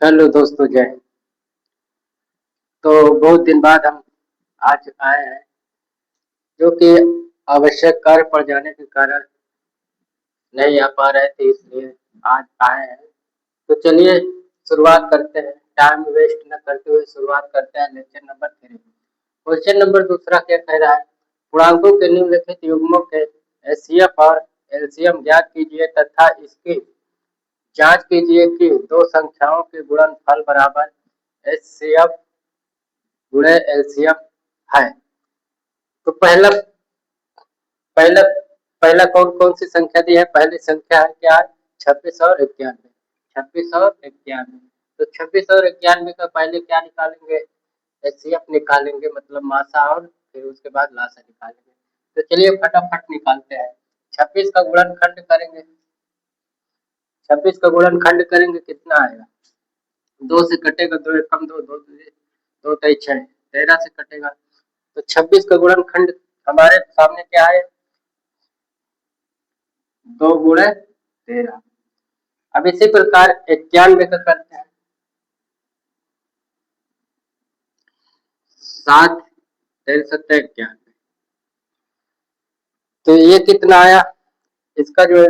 Hello दोस्तों, जय। तो बहुत दिन बाद हम आज आए हैं, जो कि आवश्यक कार्य पड़ जाने के कारण नहीं आ पा रहे थे, इसलिए आज आए हैं। तो चलिए शुरुआत करते हैं, टाइम वेस्ट न करते हुए शुरुआत करते हैं। लेक्चर नंबर 3, क्वेश्चन नंबर दूसरा क्या कह रहा है? पूर्णांकों के निम्नलिखित युग्मों के एचसीएफ और एलसीएम ज्ञात कीजिए तथा इसकी जांच कीजिए कि दो संख्याओं के गुणनफल बराबर एचसीएफ गुणे एलसीएम है। तो पहला पहला पहला कौन कौन सी संख्या दी है? पहली संख्या है क्या है? 26 और 91। 26 और 91। तो 26 और 91 का पहले क्या निकालेंगे? एचसीएफ निकालेंगे, मतलब मासा, और फिर उसके बाद लासा निकालेंगे। तो चलिए फटाफट निकालते हैं। 26 का गुणनखंड करेंगे। 26 का गुणनखंड करेंगे, कितना आएगा? 2 से कटेगा, 2 कम 2, 2 2 6, 13 से कटेगा। तो 26 का गुणनखंड हमारे सामने क्या है? 2 गुणे 13। अब इसी प्रकार 91 का करते हैं। 7 13 7 91। तो ये कितना आया? इसका जो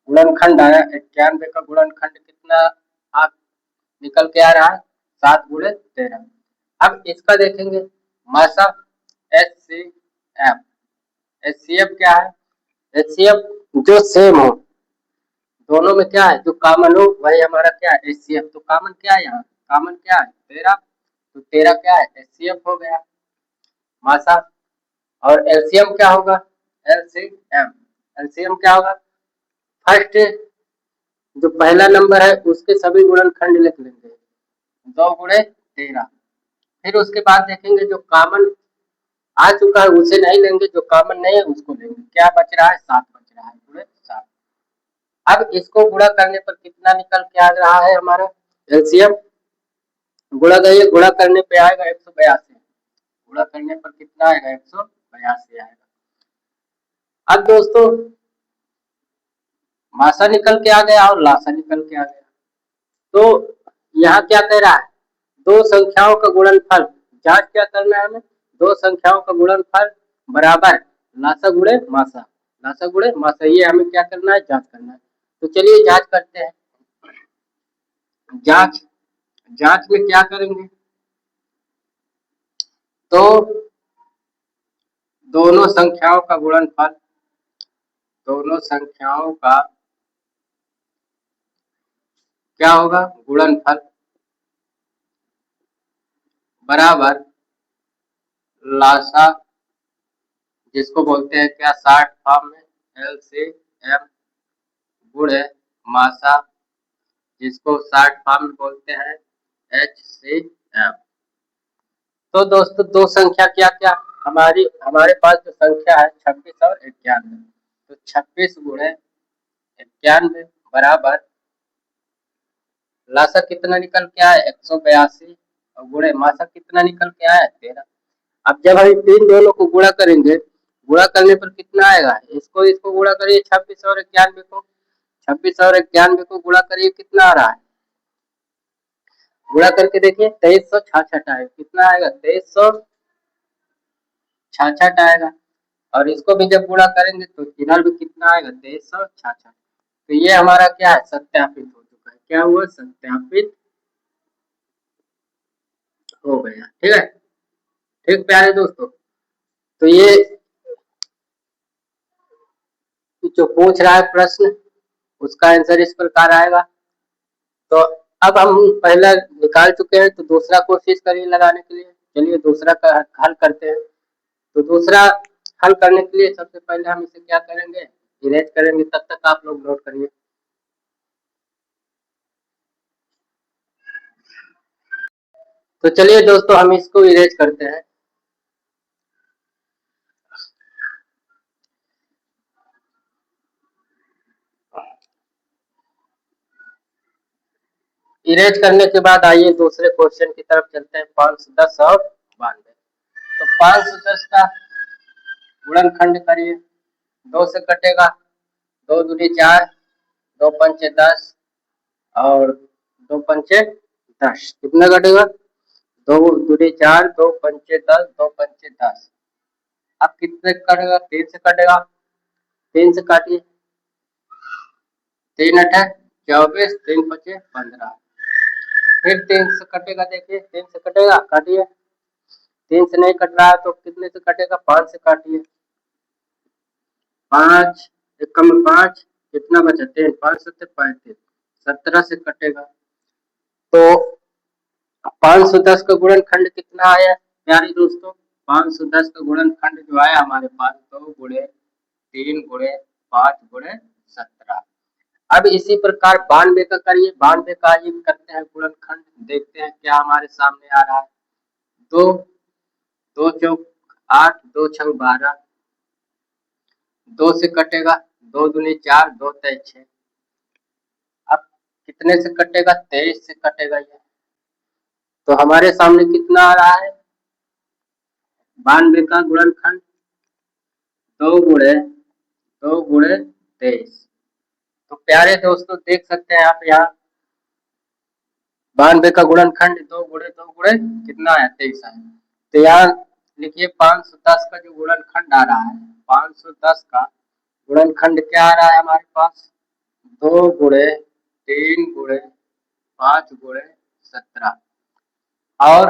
गुणनखंड आया 91 का गुणनखंड कितना आप निकल के आ रहा है? 7 गुणे 13। अब इसका देखेंगे मासा H C F. H C F क्या है? एच सी एफ जो सेम हो, दोनों में क्या है, जो कॉमन हो वही हमारा क्या है? H C F. तो कॉमन क्या है? यहाँ कॉमन क्या है? 13। तो 13 क्या है? एच सी एफ हो गया मासा। और एलसीएम क्या होगा? एलसीएम। एलसीएम क्या होगा? फर्स्ट जो पहला नंबर है उसके सभी गुणनखंड लिख लेंगे, 2 गुणे 13। फिर उसके बाद देखेंगे जो कॉमन आ चुका है उसे नहीं लेंगे, जो कॉमन नहीं है उसको लेंगे। क्या बच रहा है? 7 बच रहा है, गुणे 7। अब इसको गुणा करने पर कितना निकल के आ रहा है हमारा एलसीएम? गुणा करने पे आएगा 182। गुणा करने पर कितना आएगा? 182 आएगा। अब दोस्तों मासा निकल के आ गया और लासा निकल के आ गया। तो यहाँ क्या कह रहा है? दो संख्याओं का गुणनफल। जांच क्या करना है हमें? दो संख्याओं का गुणनफल बराबर लासा गुणे मासा। लासा गुणे मासा, ये हमें क्या करना है? जांच करना है। तो चलिए जांच करते हैं। जांच जांच में क्या करेंगे? तो दोनों संख्याओं का गुणनफल, दोनों संख्याओं का क्या होगा? गुणनफल बराबर लासा, जिसको बोलते हैं क्या शॉर्ट फॉर्म में एल सी एम, गुणे मासा, जिसको शॉर्ट फॉर्म में बोलते हैं एच सी एम। तो दोस्तों दो संख्या क्या क्या हमारे पास जो संख्या है 26 और 91। तो 26 गुणे 91 बराबर लासा कितना निकल के आया? 182। और गुणे मासा कितना निकल के आया? 13। अब जब हम इन दोनों को गुणा करेंगे, गुणा करने पर कितना आएगा? इसको इसको गुणा करिए, 26 और 91 को। 26 और 91 को गुणा करिए, कितना आ रहा है? गुणा करके देखिए, 2366 आएगा। कितना आएगा? 2366 आएगा। और इसको भी जब गुणा करेंगे तो इधर भी कितना आएगा? 2366। तो ये हमारा क्या है? सत्यापित हो चुका है। क्या हुआ? सत्यापित हो गया। ठीक है, ठीक प्यारे दोस्तों। तो ये जो पूछ रहा है प्रश्न, उसका आंसर इस प्रकार आएगा। तो अब हम पहला निकाल चुके हैं, तो दूसरा कोशिश करिए लगाने के लिए। चलिए दूसरा का हल करते हैं। तो दूसरा हल करने के लिए सबसे पहले हम इसे क्या करेंगे? इरेज करेंगे। तब तक आप लोग नोट करिए। तो चलिए दोस्तों हम इसको इरेज करते हैं। इरेज करने के बाद आइए दूसरे क्वेश्चन की तरफ चलते हैं। 510 और 92। तो 510 का गुणनखंड करिए। 2 से कटेगा, 2 दूनी 4, 2 पंचे 10 और 2 पंचे 10। कितना कटेगा? 2 दूनी 4, 2 पंचे 10, 2 पंचे 10। अब कितने कटेगा? 3 से कटेगा। 3 से काटिए, 3 अठे 24, 3 पचे 15। फिर 3 से कटेगा, देखिए 3 से कटेगा, काटिए। 3 से नहीं कट रहा है तो कितने से कटेगा? 5 से काटिए। 5 एक कम 5, कितना बचा? 3, 5 7 35, 17 से कटेगा। तो 510 का गुणनखंड कितना आया प्यारे दोस्तों? 510 का गुणनखंड जो आया हमारे पास 2 गुणे 3 गुणे 5 गुणे 17। अब इसी प्रकार 92 का करिए। 92 का ये करते हैं गुणनखंड, देखते हैं क्या हमारे सामने आ रहा है। 2 2 चौक 8, 2 छंग 12, 2 से कटेगा, 2 दूनी 4, 2 तय 6। अब कितने से कटेगा? 23 से कटेगा ये। तो हमारे सामने कितना आ रहा है? 92 का गुणनखंड 2 गुणे 23। तो प्यारे दोस्तों देख सकते हैं आप यहाँ 92 का गुणनखंड 2 गुणे कितना है? 23 है। तो यहाँ लिखिए 510 का जो गुणनखंड आ रहा है, 510 का गुणनखंड क्या आ रहा है हमारे पास? 2 गुणे 3 गुणे 5 गुणे 17। और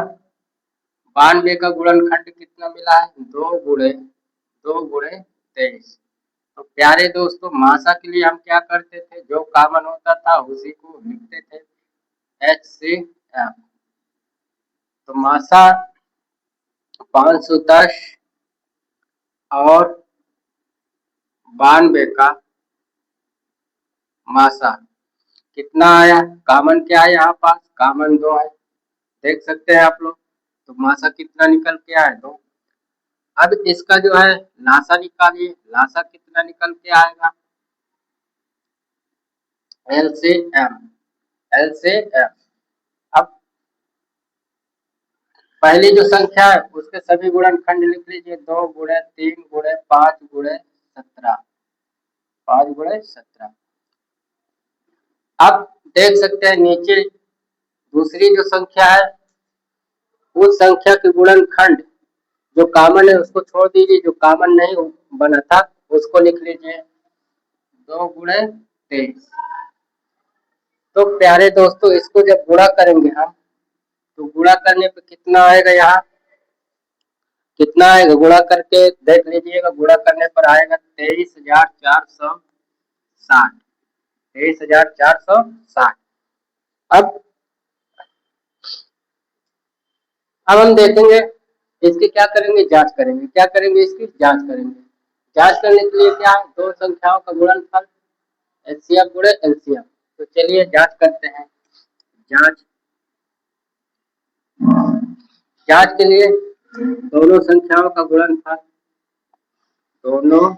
92 का गुणनखंड कितना मिला है? 2 गुणे 23। तो प्यारे दोस्तों मासा के लिए हम क्या करते थे? जो कॉमन होता था उसी को लिखते थे HCF। तो मासा 510 और 92 का मासा कितना आया? कॉमन क्या है यहाँ पास? कॉमन 2 है, देख सकते हैं आप लोग। तो मासा कितना निकल के आया? 2। अब इसका जो है लासा निकालिए। लासा कितना निकल के आएगा? LCM। अब पहली जो संख्या है उसके सभी गुणनखंड लिख लीजिए। 2 गुणे 3 गुणे 5 गुणे 17, 5 गुणे 17। अब देख सकते हैं नीचे दूसरी जो संख्या है उस संख्या के गुणनखंड जो कॉमन है उसको छोड़ दीजिए, जो कॉमन नहीं बना था उसको लिख लीजिए 2 गुणे 23। तो प्यारे दोस्तों इसको जब गुणा करेंगे हम तो गुणा करने पे कितना आएगा? यहाँ कितना आएगा? गुणा करके देख लीजिएगा। गुणा करने पर आएगा 23,460। 23,460। अब हम देखेंगे इसकी क्या करेंगे? जांच करेंगे। क्या करेंगे? इसकी जांच करेंगे। जांच करने के लिए क्या है? दो संख्याओं का गुणनफल एलसीएम गुणे एलसीएम। तो चलिए जांच करते हैं। जांच जांच के लिए दोनों संख्याओं का गुणनफल, दोनों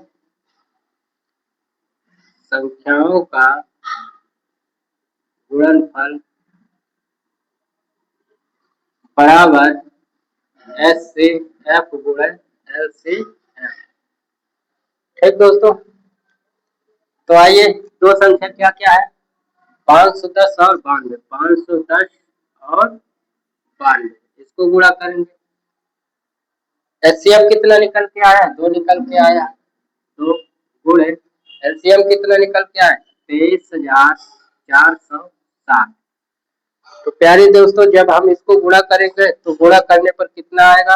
संख्याओं का गुणनफल बराबर HCF गुणे LCM। ठीक दोस्तों, तो आइए दो संख्या क्या क्या है? 510 और 92। 510 और 92 इसको गुणा करेंगे। एचसीएफ कितना निकल के आया? 2 निकल के आया। 2 गुणे एलसीएम कितना निकल के आया? 23,460। तो प्यारे दोस्तों जब हम इसको गुणा करेंगे तो गुणा करने पर कितना आएगा?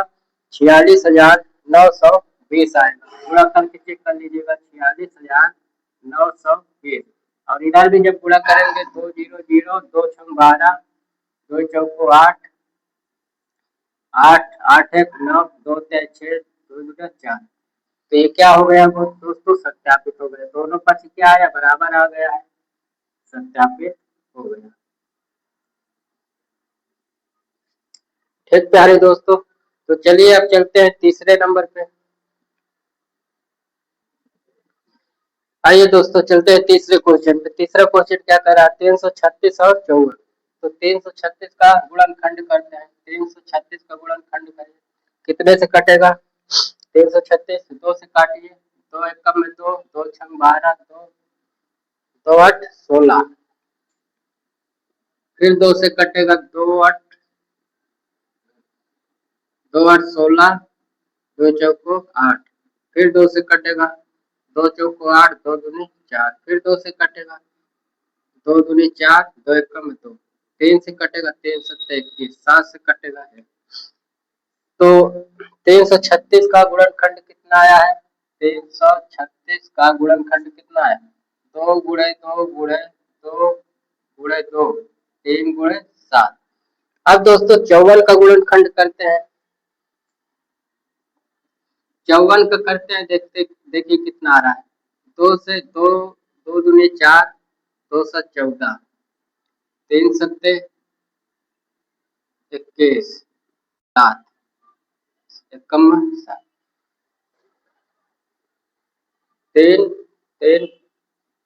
46,920 आएगा। गुणा करके चेक कर लीजिएगा 46,920। और इधर भी जब गुणा करेंगे 2 0 0, 2 6 12, 2 चौको 8, 8 8 1 9, 2 6 2 2 4। तो ये क्या हो गया दोस्तों? सत्यापित हो गया। दोनों पक्ष क्या आया? बराबर आ गया है, सत्यापित हो गया। ठीक प्यारे दोस्तों, तो चलिए अब चलते हैं तीसरे नंबर पे। आइए दोस्तों चलते हैं तीसरे क्वेश्चन पे। तीसरा क्वेश्चन क्या कर रहा है? 336 और 54। तो 336 का गुणनखंड करते हैं। 336 का गुणनखंड करिए, कितने से कटेगा? 336 2 से काटिए। 2 एक कम में 2, 2 छंग 12, 2 2 8 16। फिर 2 से कटेगा 2 8 16, 2 चौको 8। फिर 2 से कटेगा 2 चौको 8, 2 दूनी 4। फिर 2 से कटेगा 2 दूनी 4, 2 एकम 2। 3 से कटेगा 3 सत्ते 21, 7 से कटेगा 1। तो 336 का गुणनखंड कितना आया है? 336 का गुणनखंड कितना है? 2 गुणे 2 गुणे 2 गुणे 2, 3 गुणे 7। अब दोस्तों 54 का गुणनखंड करते हैं। 54 का करते हैं, देखते देखिए कितना आ रहा है। 2 से 2, 2 दूनी 4, 2 7 14, 3 सत्ते 21, 7 एकम 7, 3 3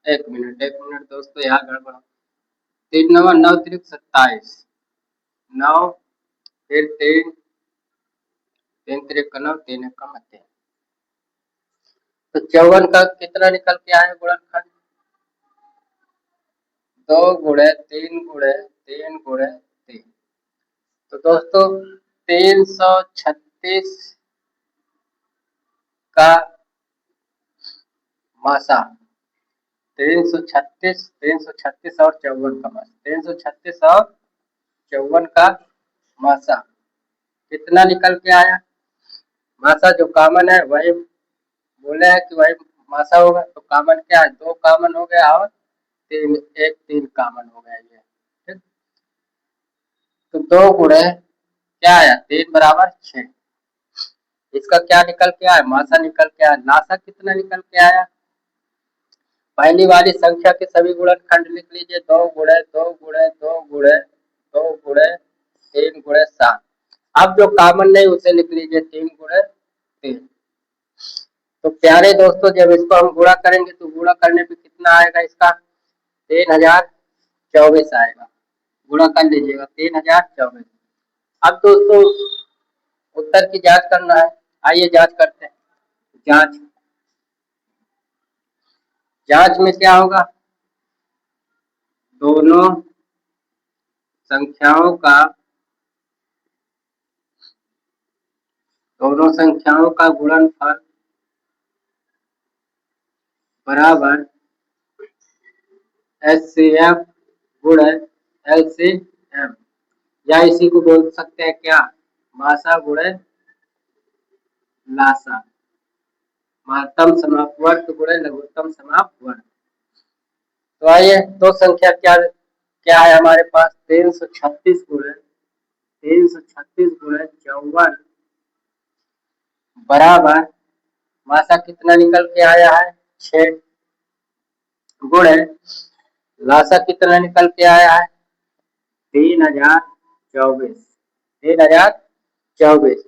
1 मिनट दोस्तों, यहाँ गड़बड़। 3 9 9 त्रिक 27, 9 फिर 3 3 त्रिक 9, 3 एकम 3। तो 54 का कितना निकल के आया गुणनखंड? 2 गुणे 3 गुणे 3 गुणे 3। तो दोस्तों 336 का मासा, 336 और 54 का मासा, 336 और 54 का मासा कितना निकल के आया? मासा जो कॉमन है वही बोले है कि वही मासा होगा, तो कॉमन क्या है? 2 कॉमन हो गया और 3 एक 3 कॉमन हो गया ये, ठीक। तो 2 गुणे क्या आया? 3 बराबर 6। इसका क्या निकल के आया? मासा निकल के आया। नासा कितना निकल के आया? पहली वाली संख्या के सभी गुणनखंड लिख लीजिए। 2 गुणे 2 गुणे 2 गुणे 2 गुणे 3 गुणे 7। अब जो कॉमन नहीं उसे लिख लीजिए 3 गुणे 3। तो प्यारे दोस्तों जब इसको हम गुणा करेंगे तो गुणा करने पे कितना आएगा? इसका 3024 आएगा। गुणा कर लीजिएगा 3024। अब दोस्तों उत्तर की जांच करना है। आइए जांच करते हैं। जांच जांच में क्या होगा? दोनों संख्याओं का गुणनफल बराबर HCF गुणे LCM, या इसी को बोल सकते हैं क्या? मासा गुणे लासा, महत्तम समापवर्ग गुणे लघुत्तम समापवर्ग। तो आइए दो संख्या क्या क्या है हमारे पास? 336 गुणे 54 बराबर मासा कितना निकल के आया है? 6 गुणे लासा कितना निकल के आया है? 3024, 3024।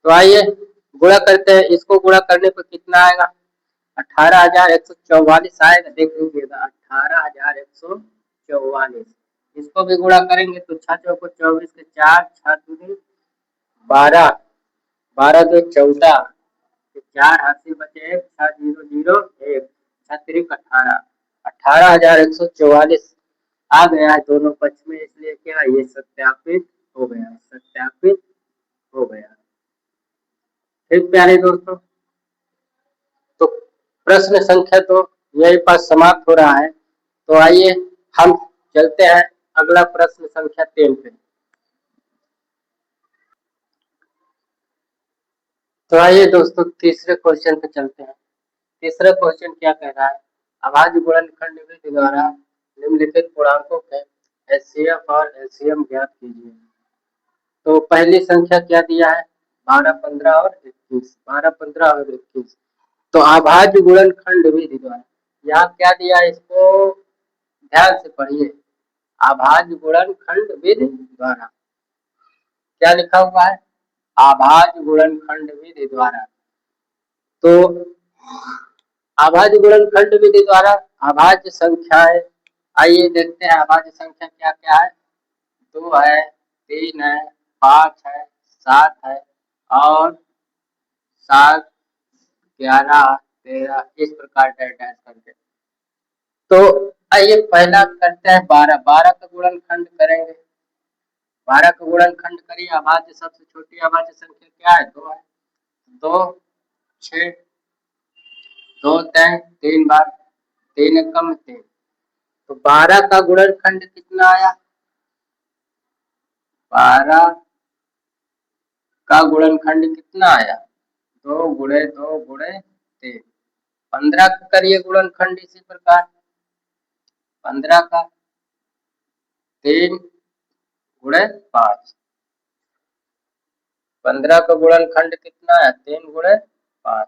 तो आइए गुणा करते हैं। इसको गुणा करने पर कितना आएगा? 18,144 आएगा। देख लीजिएगा 18,144। इसको भी गुणा करेंगे तो 6 चौको 24 के 4, 6 दूनी 12, 12 दो 14, 4 हाथ से बचे 1, 6 0 0 1, 6 त्रिक 18, 18,144 आ गया है दोनों पक्ष में, इसलिए क्या ये सत्यापित हो गया, सत्यापित हो गया। ठीक प्यारे दोस्तों, तो प्रश्न संख्या तो यही पास समाप्त हो रहा है। तो आइए हम चलते हैं अगला प्रश्न संख्या 3 पे। तो आइए दोस्तों तीसरे क्वेश्चन पे चलते हैं। तीसरा क्वेश्चन क्या कह रहा है? अभाज्य गुणनखंड विधि द्वारा निम्नलिखित पूर्णांकों के HCF और LCM ज्ञात कीजिए। तो पहली संख्या क्या दिया है? 12 15 और 21, 12 15 और 21। तो अभाज्य गुणनखंड विधि द्वारा यहाँ क्या दिया है? इसको ध्यान से पढ़िए। अभाज्य गुणनखंड विधि द्वारा क्या लिखा हुआ है? अभाज्य गुणनखंड विधि द्वारा। तो अभाज्य गुणनखंड विधि द्वारा अभाज्य संख्याएं, आइए देखते हैं अभाज्य संख्या क्या क्या है। 2 है, 3 है, 5 है, 7 है और 7 11 13, इस प्रकार डैश डैश करके। तो आइए पहला करते हैं 12। 12 का गुणनखंड करेंगे। 12 का गुणनखंड करिए। अभाज्य सबसे छोटी अभाज्य संख्या क्या है? 2 है। 2 6 2 3 3 बार 3 एकम 3। तो 12 का गुणनखंड कितना आया? 12 का गुणनखंड कितना आया? 2 गुणे 2 गुणे 3। 15 का करिए गुणनखंड इसी प्रकार। 15 का 3 गुणे 5। 15 का गुणनखंड कितना है? 3 गुणे 5।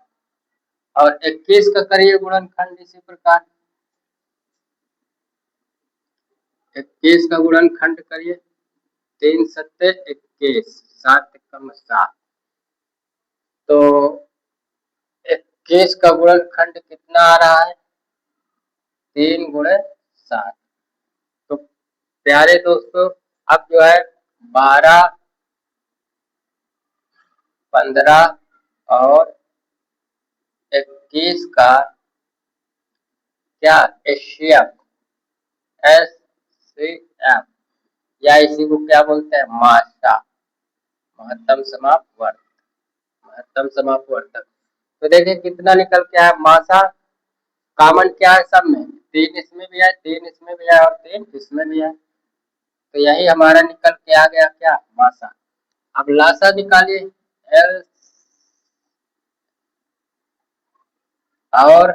और 21 का करिए गुणनखंड इसी प्रकार। 21 का गुणनखंड करिए। 3 सत्ते 21 7 एकम 7। तो 21 का गुणनखंड कितना आ रहा है? 3 गुणे 7। तो प्यारे दोस्तों अब जो है 12 15 और 21 का क्या एचसीएफ एचसीएफ या इसी को क्या बोलते हैं? मासा, महत्तम समापवर्तक। महत्तम समापवर्तक। तो देखिए कितना निकल के आया मासा। कॉमन क्या है सब में? 3 इसमें भी है, 3 इसमें भी है और 3 इसमें भी है। तो यही हमारा निकल के आ गया क्या? मासा। अब लासा निकालिए। एल और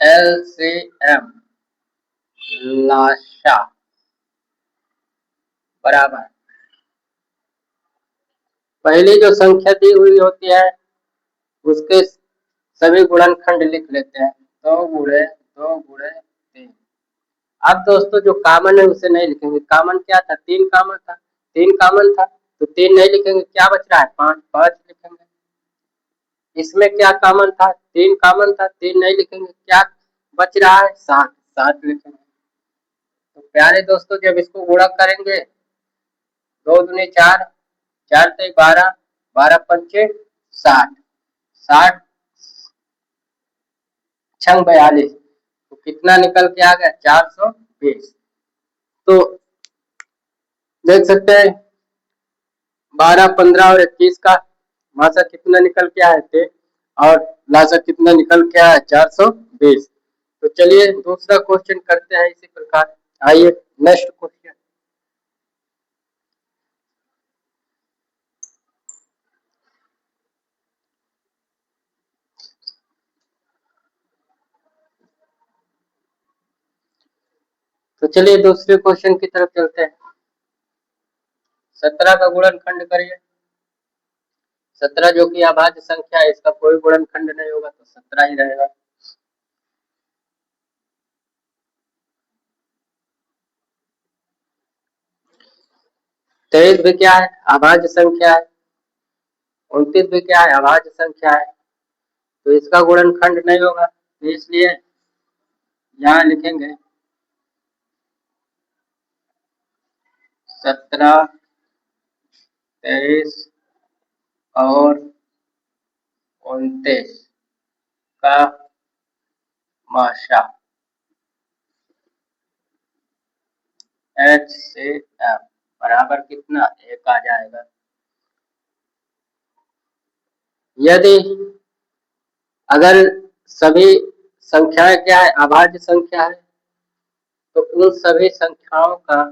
एलसीएम लाशा बराबर पहली जो संख्या दी हुई होती है उसके सभी गुणनखंड लिख लेते हैं। 2 गुणे 2 गुणे 3। अब दोस्तों जो कॉमन है उसे नहीं लिखेंगे। कॉमन क्या था? 3 कॉमन था। 3 कॉमन था तो 3 नहीं लिखेंगे। क्या बच रहा है? 5 5 लिखेंगे। इसमें क्या कॉमन था? 3 कॉमन था। 3 नहीं लिखेंगे। क्या बच रहा है? 7 7 लिखेंगे। तो प्यारे दोस्तों जब इसको गुणा करेंगे 2 दूनी 4 4 तेई 12 12 पंचे 60 60 छंग 42। तो कितना निकल के आ गया? 420। तो देख सकते हैं 12 15 और 21 का मासा कितना निकल के आया थे और लासा कितना निकल के आया? 420। तो चलिए दूसरा क्वेश्चन करते हैं इसी प्रकार। आइए नेक्स्ट क्वेश्चन। तो चलिए दूसरे क्वेश्चन की तरफ चलते हैं। 17 का गुणनखंड करिए। 17 जो कि अभाज्य संख्या है, इसका कोई गुणनखंड नहीं होगा तो 17 ही रहेगा। तेईस भी क्या है? अभाज्य संख्या है। 29 भी क्या है? अभाज्य संख्या है। तो इसका गुणनखंड नहीं होगा तो इसलिए यहाँ लिखेंगे 17 23 और 29 का माशा एच से एफ बराबर कितना? 1 आ जाएगा। यदि अगर सभी संख्याएं क्या है? अभाज्य संख्या है तो उन सभी संख्याओं का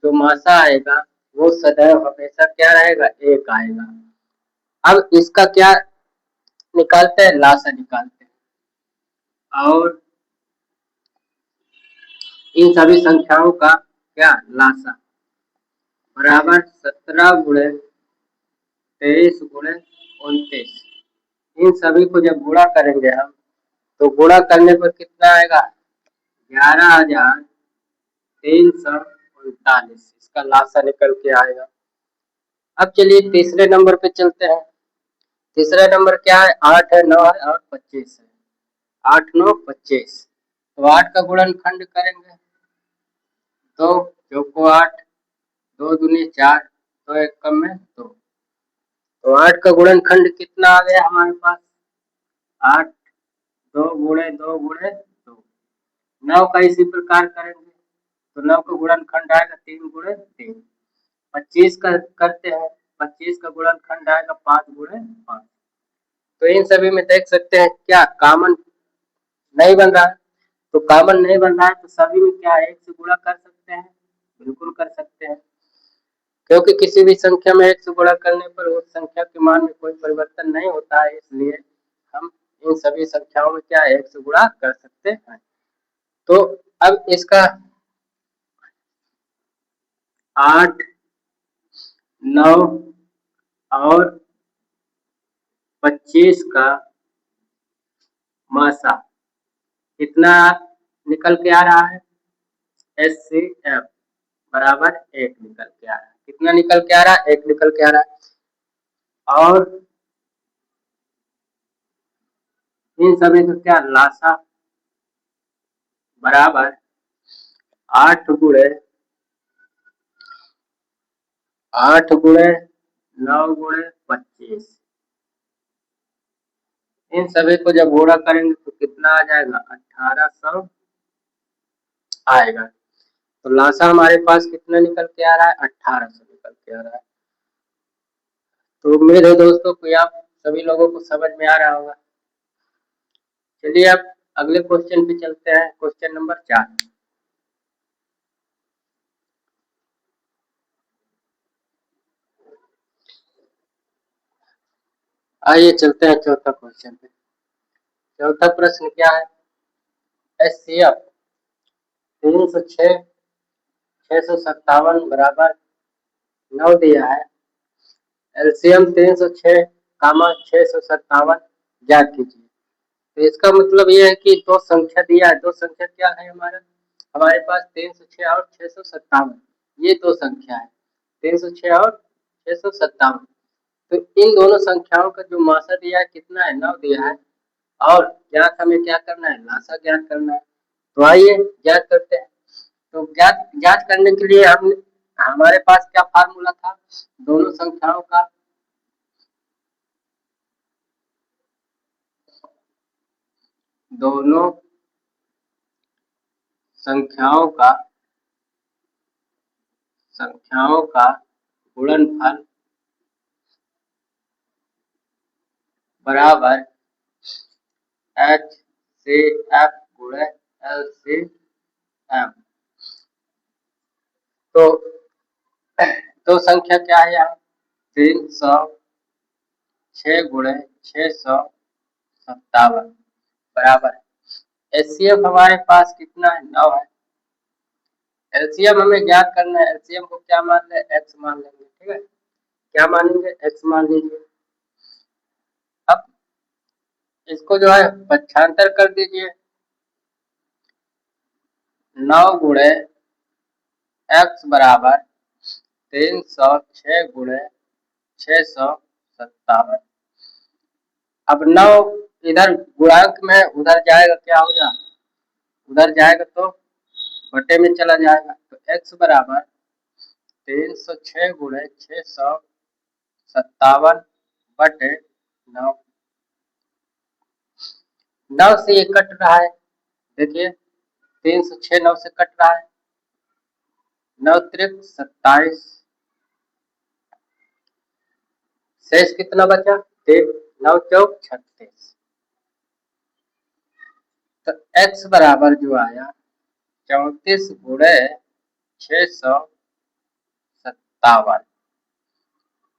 जो मासा आएगा वो सदैव हमेशा क्या रहेगा? 1 आएगा। अब इसका क्या निकालते हैं? लासा निकालते हैं। और इन सभी संख्याओं का क्या? लासा बराबर 17 गुणे 23 गुणे 29। इन सभी को जब गुणा करेंगे हम तो गुणा करने पर कितना आएगा? 11,339। इसका लासा निकल के आएगा। अब चलिए तीसरे नंबर पे चलते हैं। तीसरा नंबर क्या है? 8 है 9 है और 25 है। 8 9 25। तो 8 का गुणनखंड करेंगे। 2 चौको 8 2 दूनी 4 2 एकम में 2। तो 8 का गुणनखंड कितना आ गया हमारे पास? 8 2 गुणे 2 गुणे 2। 9 का इसी प्रकार करेंगे तो 9 का गुणनखंड आएगा 3 गुणे 3। 25 का करते हैं, 25 का गुणनखंड आएगा 5 गुणे 5। तो इन सभी में देख सकते हैं क्या कॉमन नहीं बन रहा है। तो कॉमन नहीं बन रहा है तो सभी में क्या एक से गुणा कर सकते हैं, बिल्कुल कर सकते हैं, क्योंकि किसी भी संख्या में एक से गुणा करने पर उस संख्या के मान में कोई परिवर्तन नहीं होता है, इसलिए हम इन सभी संख्याओं में क्या एक से गुणा कर सकते हैं। तो अब इसका 8, 9 और 25 का मासा कितना निकल के आ रहा है, HCF बराबर 1 निकल के आ रहा है। कितना निकल के आ रहा है, 1 निकल के आ रहा है। और इन सभी का क्या लासा बराबर 8 गुणे 9 गुणे 25। इन सभी को जब गुणा करेंगे तो कितना आ जाएगा, 1800 आएगा। तो लासा हमारे पास कितना निकल के आ रहा है, 1800 निकल के आ रहा है। तो उम्मीद है दोस्तों को आप सभी लोगों को समझ में आ रहा होगा। चलिए अब अगले क्वेश्चन पे चलते हैं, क्वेश्चन नंबर 4। आइए चलते हैं चौथा क्वेश्चन पे। चौथा प्रश्न क्या है, HCF 306 657 बराबर 9 दिया है। एलसीएम 306 कामा 657 ज्ञात कीजिए। तो इसका मतलब ये है कि दो संख्या दिया है, दो संख्या क्या है हमारे पास 306 और 657, ये दो संख्या है 306 और 657। तो इन दोनों संख्याओं का जो मासा दिया है कितना है, 9 दिया है, और ज्ञात हमें क्या करना है, लासा ज्ञात करना है। तो आइए ज्ञात करते हैं। तो ज्ञात ज्ञात करने के लिए हम हमारे पास क्या फार्मूला था, दोनों संख्याओं का दोनों संख्याओं का गुणनफल बराबर HCF गुणे LCM। तो संख्या क्या है यहाँ, 306 गुणे 657 बराबर HCF हमारे पास कितना है, 9 है। एलसीएम हमें ज्ञात करना है, एलसीएम को क्या मान लें, एक्स मान लेंगे। ठीक है, क्या मानेंगे, एक्स मान लीजिए। अब इसको जो है पक्षांतर कर दीजिए, 9 गुणे एक्स बराबर 306 गुणे 657। अब 9 इधर गुणांक में उधर जाएगा, क्या हो जाएगा, उधर जाएगा तो बटे में चला जाएगा। तो x बराबर 306 गुणे 657 बटे 9। 9 से ये कट रहा है, देखिए 306 9 से कट रहा है, 9 त्रिक 27, शेष कितना बचा, 9 चौक 36। तो x बराबर जो आया 34 गुणे 657,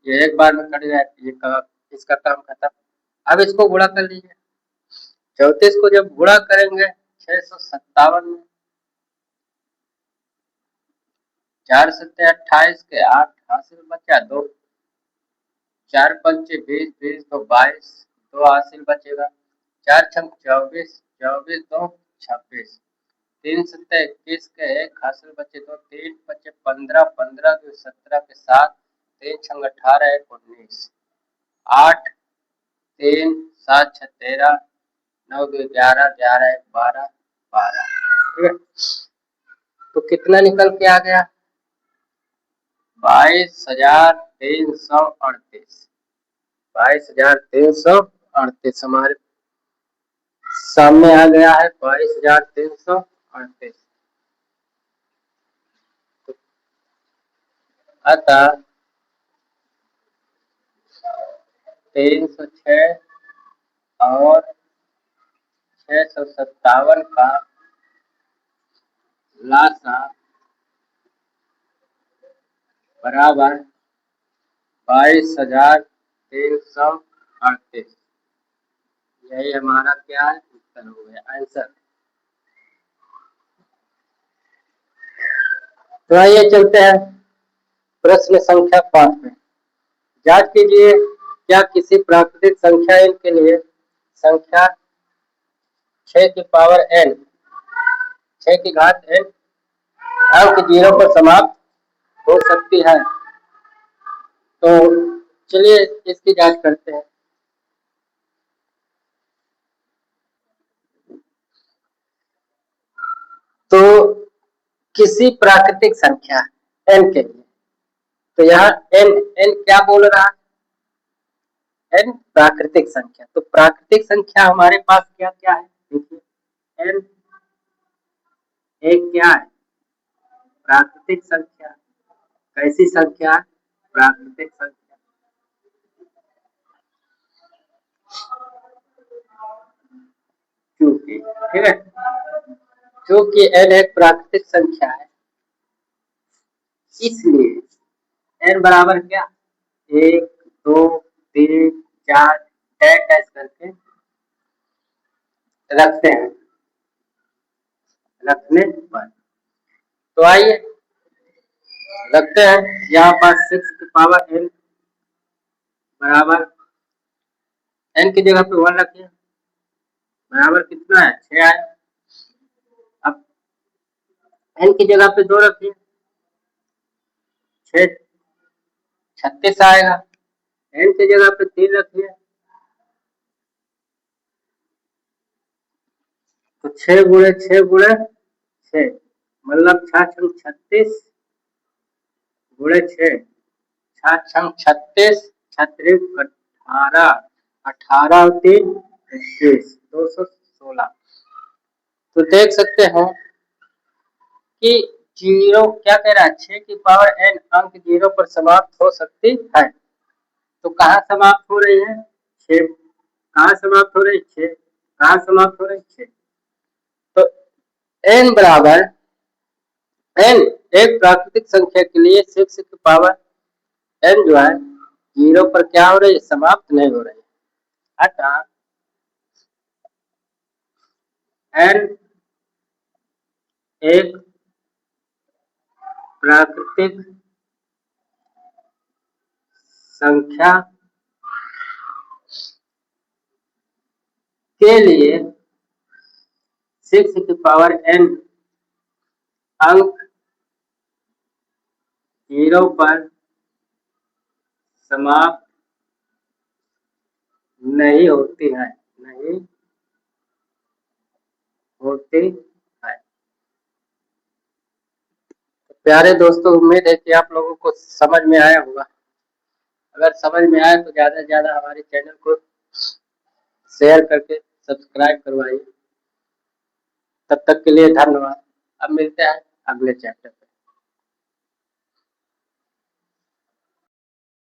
ये एक बार में कट जाए, ये इसका काम खत्म। अब इसको गुणा कर लीजिए, 34 को जब गुणा करेंगे 657 में, 4 सत्ते 28 के 8 हासिल बचा, 2 4 पंचे 20, 20 तो 22, 2 हासिल बचेगा, 4 छंग 24, 24 2 26, 3 सत्ते 21 के 1 हासिल बचे, 2 3 बचे 15, 15 2 17 के 7, 3 छंग 18 1 19, 8 3 7 6 13, 9 2 11, 11 1 12, 12। ठीक है, तो कितना निकल के आ गया, 22,338। 22,338 हमारे सामने आ गया है, 22,338। 38। अतः 306 और 657 का लासा बराबर 22,338। यही हमारा क्या है, उत्तर हो गया, आंसर। तो आइए चलते हैं प्रश्न संख्या 5 में। जांच कीजिए, क्या किसी प्राकृतिक संख्या n के लिए संख्या 6 की पावर n 6 की घात n अंक 0 पर समाप्त हो सकती है? तो चलिए इसकी जांच करते हैं। तो किसी प्राकृतिक संख्या n के लिए, तो यहाँ n n क्या बोल रहा है, n प्राकृतिक संख्या। तो प्राकृतिक संख्या हमारे पास क्या क्या है, देखिए n एक क्या है, प्राकृतिक संख्या। कैसी संख्या, प्राकृतिक संख्या। क्योंकि ठीक है, क्योंकि n एक प्राकृतिक संख्या है, इसलिए n बराबर क्या, 1 2 3 4 डैश करके रखते हैं, रखने पर। तो आइए रखते हैं, यहाँ पर 6 की पावर n बराबर n की जगह पे 1 रखिए, बराबर कितना है, 6 है। अब n की जगह पे 2 रखिए, 6 36 आएगा। n की जगह पे 3 रखिए, तो 6 गुणे 6 गुणे 6 मतलब 6 36 गुणे 6 6 36 36 18 18 और 3 21 216। तो देख सकते हैं कि जीरो क्या कह रहा है, 6 की पावर n अंक 0 पर समाप्त हो सकती है। तो कहाँ समाप्त हो रही है, 6 कहाँ समाप्त हो रही है, 6 कहाँ समाप्त हो रही है, 6। तो n बराबर n एक प्राकृतिक संख्या के लिए 6 की पावर n जो है 0 पर क्या हो रही है, समाप्त नहीं हो रही है। अतः n एक प्राकृतिक संख्या के लिए 6 की पावर n अंक 0 पर समाप्त नहीं होती है, नहीं होती है। प्यारे दोस्तों, उम्मीद है कि आप लोगों को समझ में आया होगा। अगर समझ में आया तो ज़्यादा से ज़्यादा हमारे चैनल को शेयर करके सब्सक्राइब करवाइए। तब तक के लिए धन्यवाद। अब मिलते हैं अगले चैप्टर।